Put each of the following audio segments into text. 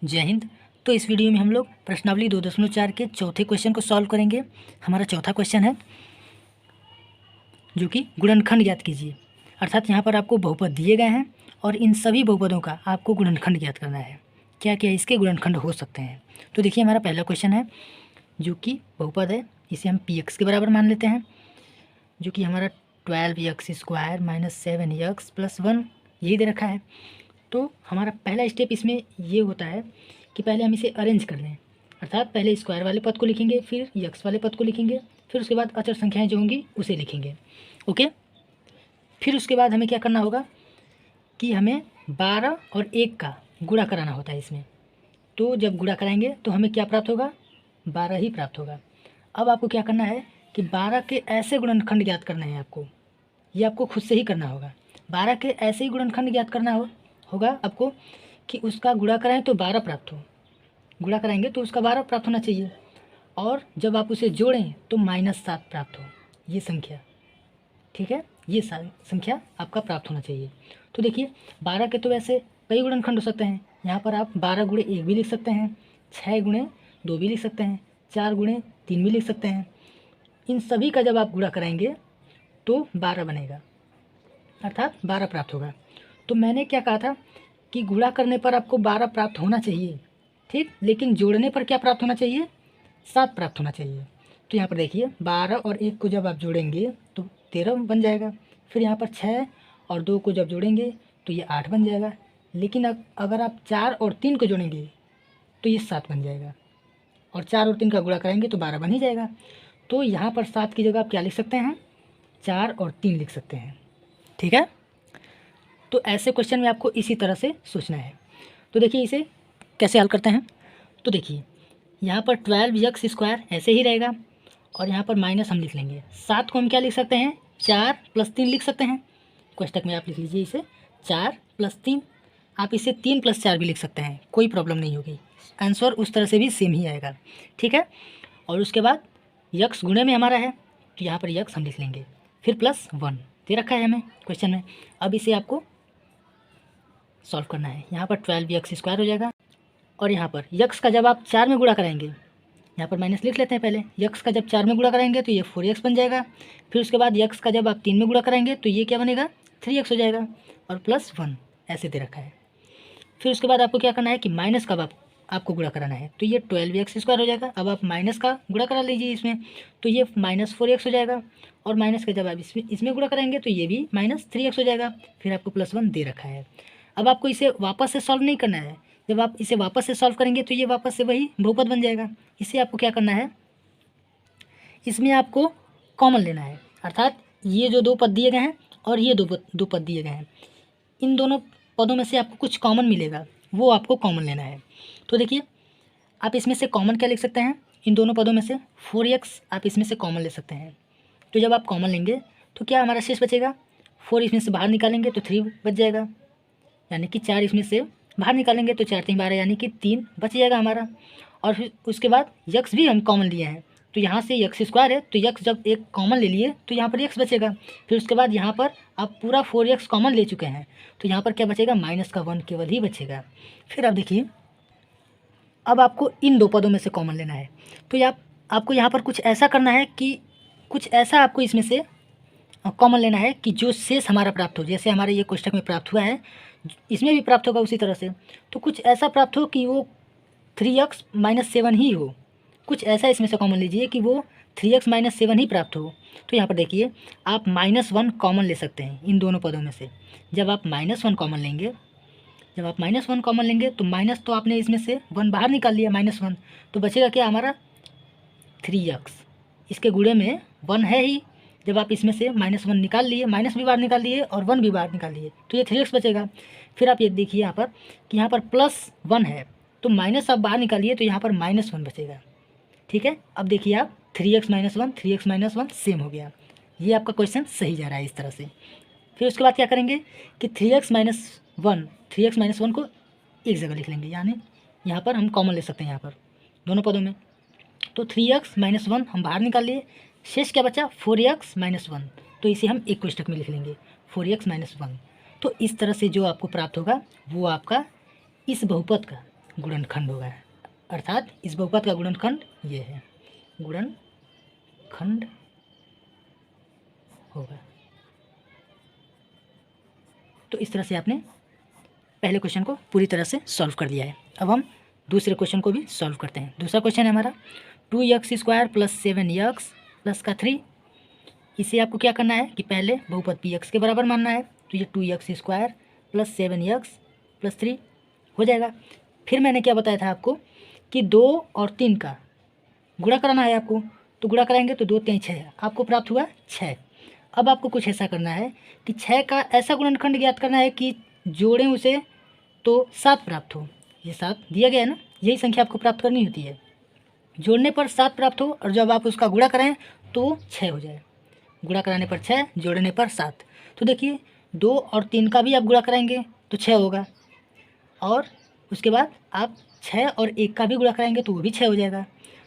जय हिंद। तो इस वीडियो में हम लोग प्रश्नावली 2.4 के चौथे क्वेश्चन को सॉल्व करेंगे। हमारा चौथा क्वेश्चन है जो कि गुणनखंड ज्ञात कीजिए। अर्थात यहाँ पर आपको बहुपद दिए गए हैं और इन सभी बहुपदों का आपको गुणनखंड ज्ञात करना है। क्या क्या इसके गुणनखंड हो सकते हैं। तो देखिए हमारा पहला क्वेश्चन है जो कि बहुपद है, इसे हम px के बराबर मान लेते हैं, जो कि हमारा 12x² - 7x + 1 यही दे रखा है। तो हमारा पहला स्टेप इसमें ये होता है कि पहले हम इसे अरेंज कर लें। अर्थात पहले स्क्वायर वाले पद को लिखेंगे, फिर यक्स वाले पद को लिखेंगे, फिर उसके बाद अचर संख्याएं जो होंगी उसे लिखेंगे। ओके, फिर उसके बाद हमें क्या करना होगा कि हमें 12 और 1 का गुणा कराना होता है इसमें। तो जब गुणा कराएंगे तो हमें क्या प्राप्त होगा, 12 ही प्राप्त होगा। अब आपको क्या करना है कि 12 के ऐसे गुणनखंड ज्ञात करने हैं आपको, ये आपको खुद से ही करना होगा। 12 के ऐसे ही गुणनखंड ज्ञात करना होगा आपको कि उसका गुणा कराएं तो 12 प्राप्त हो, गुणा कराएंगे तो उसका 12 प्राप्त होना चाहिए, और जब आप उसे जोड़ें तो -7 प्राप्त हो ये संख्या। ठीक है, ये संख्या आपका प्राप्त होना चाहिए। तो देखिए 12 के तो वैसे कई गुणनखंड हो सकते हैं। यहाँ पर आप 12 × 1 भी लिख सकते हैं, 6 × 2 भी लिख सकते हैं, 4 × 3 भी लिख सकते हैं। इन सभी का जब आप गुणा कराएंगे तो 12 बनेगा, अर्थात 12 प्राप्त होगा। तो मैंने क्या कहा था कि गुणा करने पर आपको 12 प्राप्त होना चाहिए, ठीक, लेकिन जोड़ने पर क्या प्राप्त होना चाहिए, 7 प्राप्त होना चाहिए। तो यहाँ पर देखिए 12 और 1 को जब आप जोड़ेंगे तो 13 बन जाएगा। फिर यहाँ पर 6 और 2 को जब जोड़ेंगे तो ये 8 बन जाएगा। लेकिन अगर आप 4 और 3 को जोड़ेंगे तो ये 7 बन जाएगा, और 4 और 3 का गुणा कराएंगे तो 12 बन ही जाएगा। तो यहाँ पर 7 की जगह आप क्या लिख सकते हैं, 4 और 3 लिख सकते हैं। ठीक है, तो ऐसे क्वेश्चन में आपको इसी तरह से सोचना है। तो देखिए इसे कैसे हल करते हैं। तो देखिए यहाँ पर 12x² ऐसे ही रहेगा, और यहाँ पर माइनस हम लिख लेंगे। 7 को हम क्या लिख सकते हैं, 4 + 3 लिख सकते हैं। कोष्टक में आप लिख लीजिए इसे 4 + 3। आप इसे 3 + 4 भी लिख सकते हैं, कोई प्रॉब्लम नहीं होगी, आंसर उस तरह से भी सेम ही आएगा। ठीक है, और उसके बाद यक्स गुणे में हमारा है तो यहाँ पर यक्स हम लिख लेंगे, फिर +1 दे रखा है हमें क्वेश्चन में। अब इसे आपको सॉल्व करना है। यहाँ पर 12x² हो जाएगा, और यहाँ पर यक्स का जब आप 4 में गुणा कराएंगे, यहाँ पर माइनस लिख लेते हैं पहले, यक्स का जब 4 में गुणा कराएंगे तो ये 4x बन जाएगा। फिर उसके बाद यक्स का जब आप 3 में गुणा कराएंगे तो ये क्या बनेगा, 3x हो जाएगा, और +1 ऐसे दे रखा है। फिर उसके बाद आपको क्या करना है कि माइनस का आपको गुणा कराना है, तो ये 12x² हो जाएगा। अब आप माइनस का गुणा करा लीजिए इसमें, तो ये -4x हो जाएगा, और माइनस का जब आप इसमें गुणा कराएंगे तो ये भी -3x हो जाएगा। फिर आपको +1 दे रखा है। अब आपको इसे वापस से सॉल्व नहीं करना है। जब आप इसे वापस से सॉल्व करेंगे तो ये वापस से वही बहुपद बन जाएगा। इसे आपको क्या करना है, इसमें आपको कॉमन लेना है। अर्थात ये जो 2 पद दिए गए हैं और ये दो पद दिए गए हैं, इन दोनों पदों में से आपको कुछ कॉमन मिलेगा, वो आपको कॉमन लेना है। तो देखिए आप इसमें से कॉमन क्या लिख सकते हैं, इन दोनों पदों में से 4x आप इसमें से कॉमन ले सकते हैं। तो जब आप कॉमन लेंगे तो क्या हमारा शेष बचेगा, 4 इसमें से बाहर निकालेंगे तो 3 बच जाएगा, यानी कि 4 इसमें से बाहर निकालेंगे तो 4 × 3 = 12, यानी कि 3 बच जाएगा हमारा। और फिर उसके बाद यक्स भी हम कॉमन लिए हैं, तो यहाँ से x² है तो यक्स जब एक कॉमन ले लिए तो यहाँ पर x बचेगा। फिर उसके बाद यहाँ पर आप पूरा 4x कॉमन ले चुके हैं, तो यहाँ पर क्या बचेगा, -1 केवल ही बचेगा। फिर आप देखिए अब आपको इन 2 पदों में से कॉमन लेना है। तो आपको यहाँ पर कुछ ऐसा करना है कि कुछ ऐसा आपको इसमें से कॉमन लेना है कि जो शेष हमारा प्राप्त हो, जैसे हमारे ये कोष्टक में प्राप्त हुआ है इसमें भी प्राप्त होगा उसी तरह से। तो कुछ ऐसा प्राप्त हो कि वो 3x - 7 ही हो, कुछ ऐसा इसमें से कॉमन लीजिए कि वो 3x - 7 ही प्राप्त हो। तो यहाँ पर देखिए आप -1 कॉमन ले सकते हैं इन दोनों पदों में से। जब आप -1 कॉमन लेंगे, तो माइनस तो आपने इसमें से 1 बाहर निकाल लिया, -1, तो बचेगा क्या हमारा 3x। इसके गुणे में 1 है ही, जब आप इसमें से -1 निकाल लिए, माइनस भी बाहर निकाल लिए और 1 भी बाहर निकाल लिए, तो ये 3x बचेगा। फिर आप ये देखिए यहाँ पर कि यहाँ पर +1 है, तो माइनस आप बाहर निकालिए तो यहाँ पर -1 बचेगा। ठीक है, अब देखिए आप 3x - 1 3x - 1 सेम हो गया। ये आपका क्वेश्चन सही जा रहा है इस तरह से। फिर उसके बाद क्या करेंगे कि 3x - 1 को एक जगह लिख लेंगे, यानी यहाँ पर हम कॉमन ले सकते हैं यहाँ पर दोनों पदों में। तो 3x - 1 हम बाहर निकाल लिए, शेष क्या बचा, 4x - 1, तो इसे हम एक कोष्टक में लिख लेंगे 4x - 1। तो इस तरह से जो आपको प्राप्त होगा वो आपका इस बहुपद का गुणनखंड होगा, अर्थात इस बहुपद का गुणनखंड ये है, गुणनखंड होगा। तो इस तरह से आपने पहले क्वेश्चन को पूरी तरह से सॉल्व कर दिया है। अब हम दूसरे क्वेश्चन को भी सॉल्व करते हैं। दूसरा क्वेश्चन है हमारा 2x² + 7x + 3। इसे आपको क्या करना है कि पहले बहुपद px के बराबर मानना है। तो ये 2x² + 7x + 3 हो जाएगा। फिर मैंने क्या बताया था आपको कि 2 और 3 का गुणा कराना है आपको। तो गुणा कराएंगे तो 2 3 6, आपको प्राप्त हुआ 6। अब आपको कुछ ऐसा करना है कि 6 का ऐसा गुणनखंड ज्ञात करना है कि जोड़ें उसे तो 7 प्राप्त हो। ये 7 दिया गया है ना, यही संख्या आपको प्राप्त करनी होती है। जोड़ने पर 7 प्राप्त हो और जब आप उसका गुणा कराएं तो 6 हो जाए। गुणा कराने पर 6, जोड़ने पर 7। तो देखिए 2 और 3 का भी आप गुणा कराएंगे तो 6 होगा, और उसके बाद आप 6 और 1 का भी गुणा कराएंगे तो वो भी 6 हो जाएगा।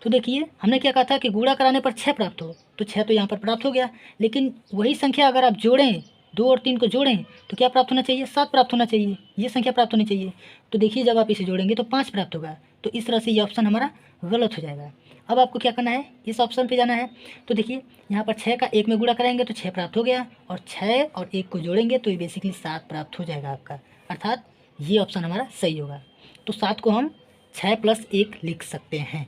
तो देखिए हमने क्या कहा था कि गुणा कराने पर 6 प्राप्त हो, तो 6 तो यहाँ पर प्राप्त हो गया। लेकिन वही संख्या अगर आप जोड़ें, 2 और 3 को जोड़ें तो क्या प्राप्त होना चाहिए? 7 प्राप्त होना चाहिए, ये संख्या प्राप्त होनी चाहिए। तो देखिए जब आप इसे जोड़ेंगे तो 5 प्राप्त होगा। तो इस तरह से ये ऑप्शन हमारा गलत हो जाएगा। अब आपको क्या करना है, इस ऑप्शन पे जाना है। तो देखिए यहाँ पर 6 का 1 में गुणा कराएंगे तो 6 प्राप्त हो गया, और 6 और 1 को जोड़ेंगे तो ये बेसिकली 7 प्राप्त हो जाएगा आपका, अर्थात ये ऑप्शन हमारा सही होगा। तो 7 को हम 6 + 1 लिख सकते हैं।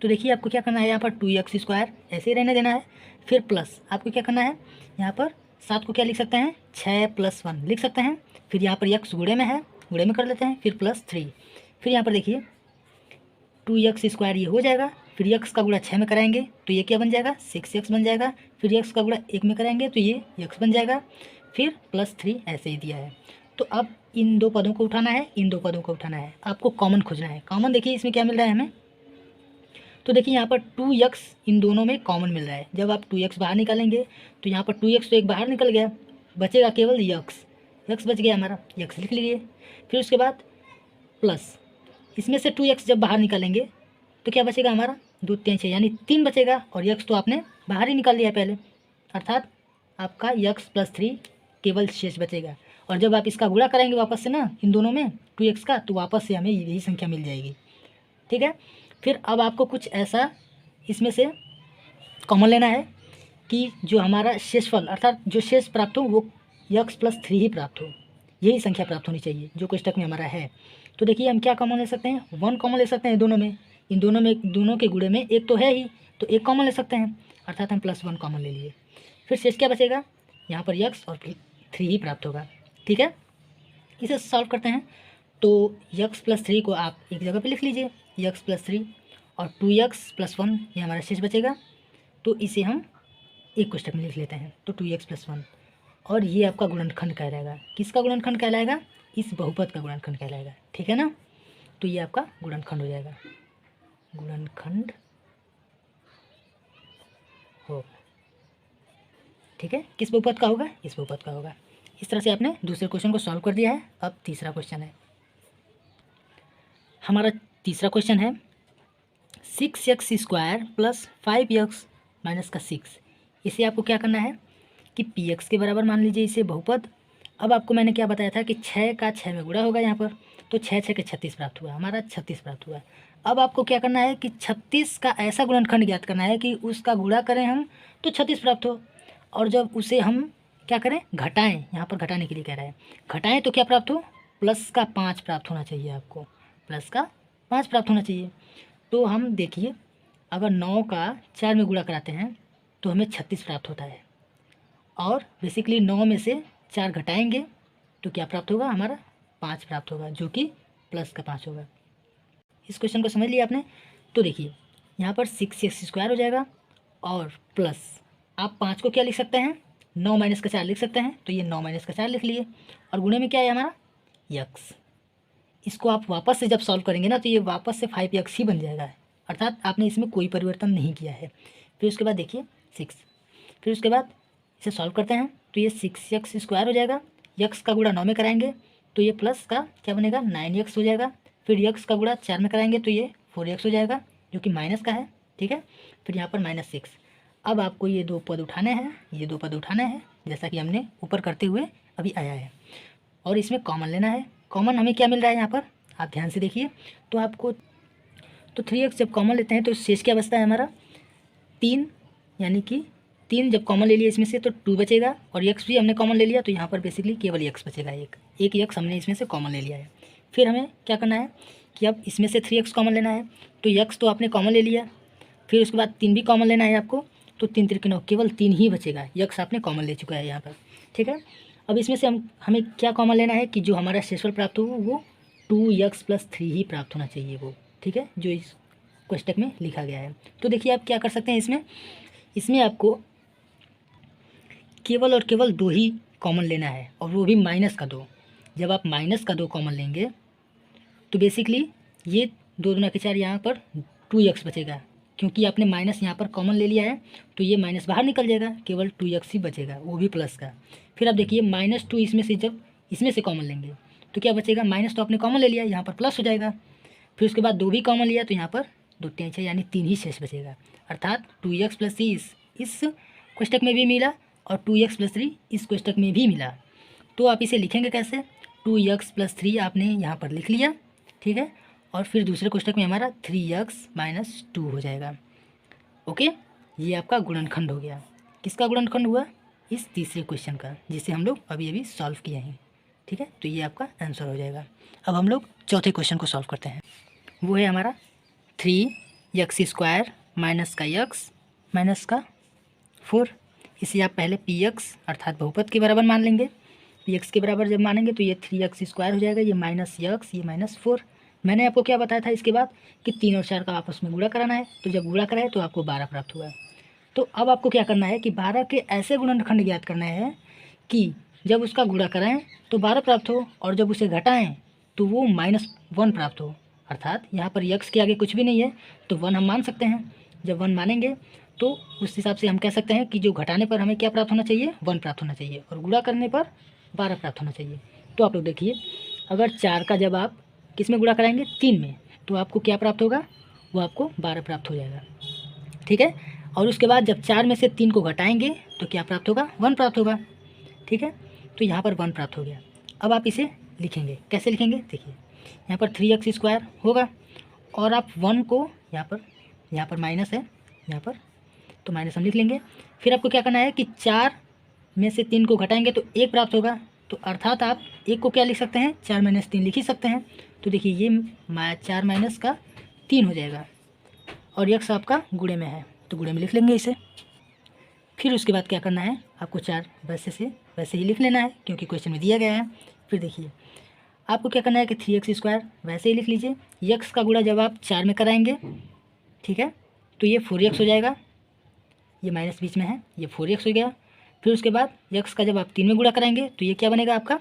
तो देखिए आपको क्या करना है, यहाँ पर 2x² ऐसे ही रहने देना है, फिर प्लस आपको क्या करना है, यहाँ पर 7 को क्या लिख सकते हैं, 6 + 1 लिख सकते हैं। फिर यहाँ पर x गुणे में है, गुणे में कर लेते हैं, फिर +3। फिर यहाँ पर देखिए 2x² ये हो जाएगा, फिर x का गुणा 6 में कराएंगे तो ये क्या बन जाएगा, 6x बन जाएगा। फिर x का गुणा 1 में कराएंगे तो ये x बन जाएगा, फिर +3 ऐसे ही दिया है। तो अब इन दो पदों को उठाना है, इन दो पदों को उठाना है, आपको कॉमन खोजना है। कॉमन देखिए इसमें क्या मिल रहा है हमें, तो देखिए यहाँ पर 2x इन दोनों में कॉमन मिल रहा है। जब आप 2x बाहर निकालेंगे तो यहाँ पर 2x तो एक बाहर निकल गया, बचेगा केवल x बच गया हमारा, x लिख लीजिए। फिर उसके बाद प्लस, इसमें से 2x जब बाहर निकालेंगे तो क्या बचेगा हमारा, 2 3 6 यानी 3 बचेगा, और x तो आपने बाहर ही निकाल लिया पहले, अर्थात आपका x + 3 केवल शेष बचेगा। और जब आप इसका गुणा कराएंगे वापस से ना इन दोनों में 2x का, तो वापस से हमें यही संख्या मिल जाएगी। ठीक है, फिर अब आपको कुछ ऐसा इसमें से कॉमन लेना है कि जो हमारा शेषफल अर्थात जो शेष प्राप्त हो वो x + 3 ही प्राप्त हो, यही संख्या प्राप्त होनी चाहिए जो कोष्टक में हमारा है। तो देखिए हम क्या कॉमन ले सकते हैं, 1 कॉमन ले सकते हैं दोनों में, इन दोनों के गुणे में एक तो है ही, तो एक कॉमन ले सकते हैं, अर्थात हम +1 कॉमन ले लिए। फिर शेष क्या बचेगा, यहाँ पर x और 3 ही प्राप्त होगा। ठीक है, इसे सॉल्व करते हैं। तो x + 3 को आप एक जगह पे लिख लीजिए, x + 3, और 2x + 1 ये हमारा शेष बचेगा। तो इसे हम एक कोष्टक में लिख लेते हैं, तो 2x + 1, और ये आपका गुणनखंड कहलाएगा। किसका गुणनखंड कहलाएगा, इस बहुपद का गुणनखंड कहलाएगा। ठीक है ना, तो ये आपका गुणनखंड हो जाएगा, गुणनखंड होगा। ठीक है, किस बहुपद का होगा, इस बहुपद का होगा। इस तरह से आपने दूसरे क्वेश्चन को सॉल्व कर दिया है। अब तीसरा क्वेश्चन है हमारा, तीसरा क्वेश्चन है 6x² + 5x - 6। इसे आपको क्या करना है कि px के बराबर मान लीजिए इसे बहुपद। अब आपको मैंने क्या बताया था कि 6 का 6 में गुणा होगा यहाँ पर, तो 6 6 के 36 प्राप्त हुआ, हमारा 36 प्राप्त हुआ। अब आपको क्या करना है कि 36 का ऐसा गुणनखंड ज्ञात करना है कि उसका गुणा करें हम तो 36 प्राप्त हो, और जब उसे हम क्या करें, घटाएं, यहाँ पर घटाने के लिए कह रहा है, घटाएं तो क्या प्राप्त हो, +5 प्राप्त होना चाहिए आपको, +5 प्राप्त होना चाहिए। तो हम देखिए अगर 9 का 4 में गुणा कराते हैं तो हमें 36 प्राप्त होता है, और बेसिकली 9 में से 4 घटाएंगे तो क्या प्राप्त होगा, हमारा 5 प्राप्त होगा, जो कि +5 होगा। इस क्वेश्चन को समझ लिया आपने। तो देखिए यहाँ पर 6x² हो जाएगा, और प्लस आप 5 को क्या लिख सकते हैं, 9 - 4 लिख सकते हैं, तो ये 9 - 4 लिख लिए, और गुणे में क्या है हमारा x। इसको आप वापस से जब सॉल्व करेंगे ना तो ये वापस से 5x ही बन जाएगा, अर्थात आपने इसमें कोई परिवर्तन नहीं किया है। फिर उसके बाद देखिए 6, फिर उसके बाद इसे सॉल्व करते हैं तो ये 6x² हो जाएगा, x का गुणा 9 में कराएंगे तो ये प्लस का क्या बनेगा, 9x हो जाएगा। फिर x का गुणा 4 में कराएंगे तो ये 4x हो जाएगा, जो कि माइनस का है। ठीक है, फिर यहाँ पर -6। अब आपको ये दो पद उठाने हैं, ये दो पद उठाने हैं, जैसा कि हमने ऊपर करते हुए अभी आया है, और इसमें कॉमन लेना है। कॉमन हमें क्या मिल रहा है यहाँ पर, आप ध्यान से देखिए। तो आपको तो 3x जब कॉमन लेते हैं तो शेष क्या बचता है हमारा 3, यानी कि 3 जब कॉमन ले लिया इसमें से तो 2 बचेगा, और x भी हमने कॉमन ले लिया तो यहाँ पर बेसिकली केवल x बचेगा। एक x हमने इसमें से कॉमन ले लिया है। फिर हमें क्या करना है कि अब इसमें से 3x कॉमन लेना है। तो x तो आपने कॉमन ले लिया, फिर उसके बाद 3 भी कॉमन लेना है आपको। तो 3 3 9, केवल 3 ही बचेगा। x आपने कॉमन ले चुका है यहाँ पर, ठीक है। अब इसमें से हमें क्या कॉमन लेना है कि जो हमारा शेषफल प्राप्त हो वो 2x + 3 ही प्राप्त होना चाहिए वो, ठीक है, जो इस कोष्टक में लिखा गया है। तो देखिए आप क्या कर सकते हैं इसमें आपको केवल और केवल 2 ही कॉमन लेना है, और वो भी -2। जब आप -2 कॉमन लेंगे तो बेसिकली ये 2 दूना के 4, यहाँ पर 2x बचेगा, क्योंकि आपने माइनस यहाँ पर कॉमन ले लिया है तो ये माइनस बाहर निकल जाएगा, केवल 2x ही बचेगा, वो भी प्लस का। फिर आप देखिए -2 इसमें से जब इसमें से कॉमन लेंगे तो क्या बचेगा, माइनस तो आपने कॉमन ले लिया, यहाँ पर प्लस हो जाएगा। फिर उसके बाद 2 भी कॉमन लिया तो यहाँ पर 2 3 6, यानी 3 ही शेष बचेगा। अर्थात 2x + 3 इस कोष्टक में भी मिला और 2x + 3 इस कोष्टक में भी मिला। तो आप इसे लिखेंगे कैसे, 2x + 3 आपने यहाँ पर लिख लिया, ठीक है, और फिर दूसरे कोष्टक में हमारा 3x - 2 हो जाएगा। ओके, ये आपका गुणनखंड हो गया। किसका गुणनखंड हुआ, इस तीसरे क्वेश्चन का, जिसे हम लोग अभी सॉल्व किए हैं, ठीक है। तो ये आपका आंसर हो जाएगा। अब हम लोग चौथे क्वेश्चन को सॉल्व करते हैं। वो है हमारा 3x² - x - 4। इसे आप पहले px अर्थात बहुपद के बराबर मान लेंगे। px के बराबर जब मानेंगे तो ये 3x² हो जाएगा, ये -x, ये -4। मैंने आपको क्या बताया था इसके बाद कि 3 और 4 का आपस में गुणा कराना है। तो जब गुणा कराए तो आपको 12 प्राप्त हुआ। तो अब आपको क्या करना है कि 12 के ऐसे गुणनखंड ज्ञात करना है कि जब उसका गुणा कराएं तो 12 प्राप्त हो, और जब उसे घटाएं तो वो -1 प्राप्त हो। अर्थात यहाँ पर x के आगे कुछ भी नहीं है तो 1 हम मान सकते हैं। जब 1 मानेंगे तो उस हिसाब से हम कह सकते हैं कि जो घटाने पर हमें क्या प्राप्त होना चाहिए, 1 प्राप्त होना चाहिए, और गुणा करने पर 12 प्राप्त होना चाहिए। तो आप लोग देखिए, अगर 4 का जब आप किस में गुणा कराएंगे, 3 में, तो आपको क्या प्राप्त होगा, वो आपको 12 प्राप्त हो जाएगा, ठीक है। और उसके बाद जब 4 में से 3 को घटाएंगे तो क्या प्राप्त होगा, 1 प्राप्त होगा, ठीक है। तो यहाँ पर 1 प्राप्त हो गया। अब आप इसे लिखेंगे, कैसे लिखेंगे, देखिए यहाँ पर 3x² होगा, और आप 1 को यहाँ पर माइनस है, यहाँ पर तो माइनस हम लिख लेंगे। फिर आपको क्या करना है कि 4 में से 3 को घटाएंगे तो 1 प्राप्त होगा। तो अर्थात आप 1 को क्या लिख सकते हैं, 4 - 3 लिख ही सकते हैं। तो देखिए ये 4 - 3 हो जाएगा, और x आपका गुणे में है तो गुणे में लिख लेंगे इसे। फिर उसके बाद क्या करना है, आपको 4 वैसे ही लिख लेना है क्योंकि क्वेश्चन में दिया गया है। फिर देखिए आपको क्या करना है कि 3x² वैसे ही लिख लीजिए। x का गुणा जब आप 4 में कराएंगे, ठीक है, तो ये 4x हो जाएगा, ये माइनस बीच में है, ये 4x हो गया। फिर उसके बाद x का जब आप 3 में गुणा कराएंगे तो ये क्या बनेगा आपका,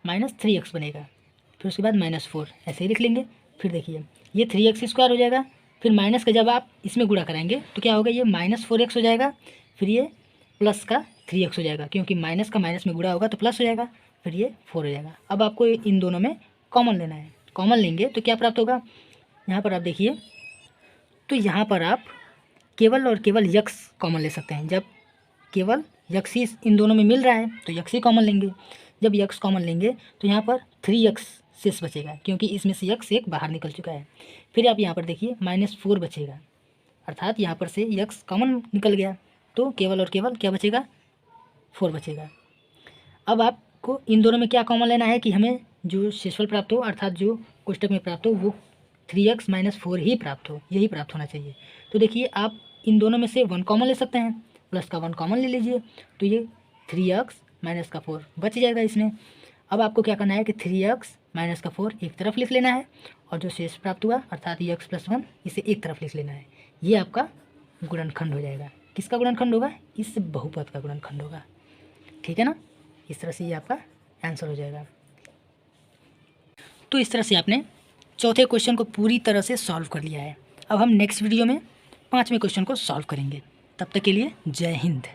-3x बनेगा। फिर उसके बाद -4 ऐसे ही लिख लेंगे। फिर देखिए ये 3x² हो जाएगा। फिर माइनस का जब आप इसमें गुणा कराएंगे तो क्या होगा, ये -4x हो जाएगा। फिर ये प्लस का 3x हो जाएगा, क्योंकि माइनस का माइनस में गुणा होगा तो प्लस हो जाएगा। फिर ये 4 हो जाएगा। अब आपको इन दोनों में कॉमन लेना है। कॉमन लेंगे तो क्या प्राप्त होगा, यहाँ पर आप देखिए, तो यहाँ पर आप केवल और केवल x कॉमन ले सकते हैं। जब केवल x ही इन दोनों में मिल रहा है तो x ही कॉमन लेंगे। जब x कॉमन लेंगे तो यहाँ पर 3x शेष बचेगा, क्योंकि इसमें से x एक बाहर निकल चुका है। फिर आप यहाँ पर देखिए -4 बचेगा, अर्थात यहाँ पर से x कॉमन निकल गया, तो केवल और केवल क्या बचेगा, 4 बचेगा। अब आपको इन दोनों में क्या कॉमन लेना है कि हमें जो शेषफल प्राप्त हो, अर्थात जो कोष्टक में प्राप्त हो, वो 3x - 4 ही प्राप्त हो, यही प्राप्त होना चाहिए। तो देखिए आप इन दोनों में से 1 कॉमन ले सकते हैं, प्लस का 1 कॉमन ले लीजिए, तो ये 3x - 4 बच जाएगा इसमें। अब आपको क्या करना है कि 3x - 4 एक तरफ लिख लेना है, और जो शेष प्राप्त हुआ अर्थात ये x + 1 इसे एक तरफ लिख लेना है। ये आपका गुणनखंड हो जाएगा। किसका गुणनखंड होगा, इस बहुपद का गुणनखंड होगा, ठीक है ना। इस तरह से ये आपका आंसर हो जाएगा। तो इस तरह से आपने चौथे क्वेश्चन को पूरी तरह से सॉल्व कर लिया है। अब हम नेक्स्ट वीडियो में 5वें क्वेश्चन को सॉल्व करेंगे। तब तक के लिए जय हिंद।